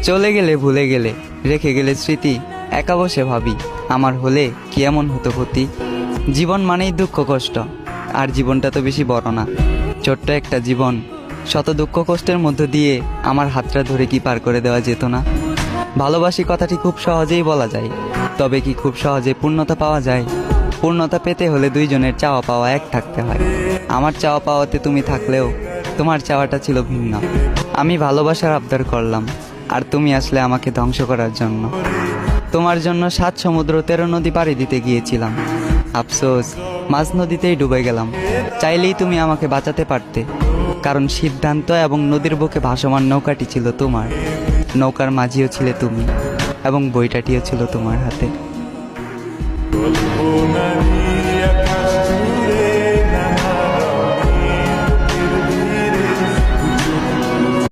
চলে গেলে ভুলে গেলে, রেখে গেলে স্মৃতি, একা বসে ভাবি আমার হলে কি এমন হতো ক্ষতি। জীবন মানেই দুঃখ কষ্ট, আর জীবনটা তো বেশি বড় না, ছোট্ট একটা জীবন। শত দুঃখ কষ্টের মধ্য দিয়ে আমার হাতটা ধরে কি পার করে দেওয়া যেত না? ভালোবাসি কথাটি খুব সহজেই বলা যায়, তবে কি খুব সহজে পূর্ণতা পাওয়া যায়? পূর্ণতা পেতে হলে দুইজনের চাওয়া পাওয়া এক থাকতে হয়। আমার চাওয়া পাওয়াতে তুমি থাকলেও তোমার চাওয়াটা ছিল ভিন্ন। আমি ভালোবাসার আবদার করলাম, আর তুমি আসলে আমাকে ধ্বংস করার জন্য। তোমার জন্য 7 সমুদ্র 13 নদী পাড়ি দিতে গিয়েছিলাম, আফসোস মাঝ নদীতেই ডুবে গেলাম। চাইলেই তুমি আমাকে বাঁচাতে পারতে, কারণ সিদ্ধান্ত এবং নদীর বুকে ভাসমান নৌকাটি ছিল তোমার, নৌকার মাঝিও ছিলে তুমি, এবং বইটাটিও ছিল তোমার হাতে।